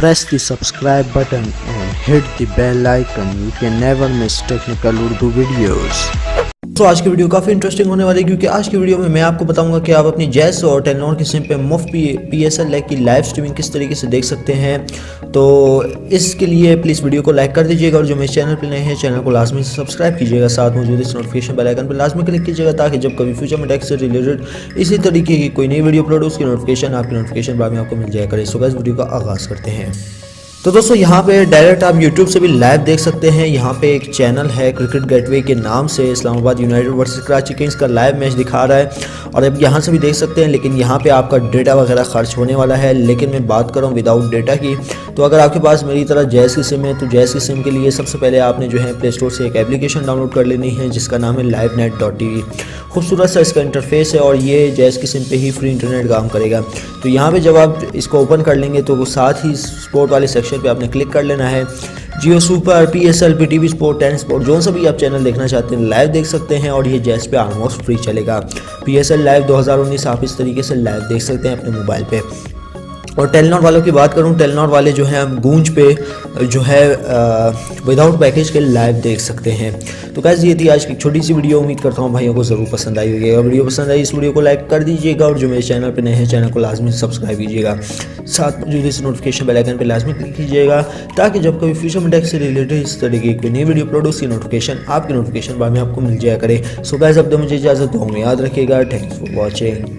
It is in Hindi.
Press the subscribe button and hit the bell icon. You can never miss technical Urdu videos. तो आज की वीडियो काफ़ी इंटरेस्टिंग होने वाली है क्योंकि आज की वीडियो में मैं आपको बताऊंगा कि आप अपनी जैस और टेलीनॉर की सिम पे मुफ्त PSL की लाइव स्ट्रीमिंग किस तरीके से देख सकते हैं। तो इसके लिए प्लीज़ वीडियो को लाइक कर दीजिएगा और जो मेरे चैनल पे नए हैं चैनल को लाजमी से सब्सक्राइब कीजिएगा। साथ मौजूद इस नोटिफिकेशन बेल आइकन पर लाजमी क्लिक कीजिएगा ताकि जब कभी फ्यूचर में टेक से रिलेटेड इसी तरीके की कोई नई वीडियो अपलोड हो उसकी नोटिफिकेशन बाद में आपको मिल जाया करे। सो गाइस वीडियो का आगाज़ करते हैं। तो दोस्तों यहाँ पे डायरेक्ट आप YouTube से भी लाइव देख सकते हैं। यहाँ पे एक चैनल है क्रिकेट गेटवे के नाम से, Islamabad United versus Karachi Kings का लाइव मैच दिखा रहा है और अब यहाँ से भी देख सकते हैं। लेकिन यहाँ पे आपका डेटा वगैरह खर्च होने वाला है, लेकिन मैं बात कर रहा हूँ विदाउट डेटा की। तो अगर आपके पास मेरी तरह जैस की सिम है तो जैस की सिम के लिए सबसे पहले आपने जो है प्ले स्टोर से एक एप्लीकेशन डाउनलोड कर लेनी है जिसका नाम है livenet.tv। खूबसूरत सा इसका इंटरफेस है और ये जैस की सिम पे ही फ्री इंटरनेट काम करेगा। तो यहाँ पे जब आप इसको ओपन कर लेंगे तो वो साथ ही स्पोर्ट वाले सेक्शन पे आपने क्लिक कर लेना है। Geo super, PSL, PTV sport, 10 sport, जो सा भी आप चैनल देखना चाहते हैं लाइव देख सकते हैं और ये जैस पे ऑलमोस्ट फ्री चलेगा। PSL लाइव 2019 आप इस तरीके से लाइव देख सकते हैं अपने मोबाइल पे। और टेलीनॉर वालों की बात करूं, टेलीनॉर वाले जो हैं हम गूंज पे जो है विदाउट पैकेज के लाइव देख सकते हैं। तो गाइस ये थी आज की छोटी सी वीडियो। उम्मीद करता हूं भाइयों को ज़रूर पसंद आई होगी। अगर वीडियो पसंद आई इस वीडियो को लाइक कर दीजिएगा और जो मेरे चैनल पे नए हैं चैनल को लाजमी सब्सक्राइब कीजिएगा। साथ मौजूद इस नोटिफिकेशन बेल आइकन पर लाजमी क्लिक कीजिएगा ताकि जब कभी फ्यूचर में टेक से रिलेटेड इस तरीके की कोई नई वीडियो अपलोड हो उसकी नोटिफिकेशन आपकी नोटिफिकेशन बाद में आपको मिल जाया करे। सो गाइस अब तो मुझे इजाज़त दो, याद रखिएगा। Thanks for watching.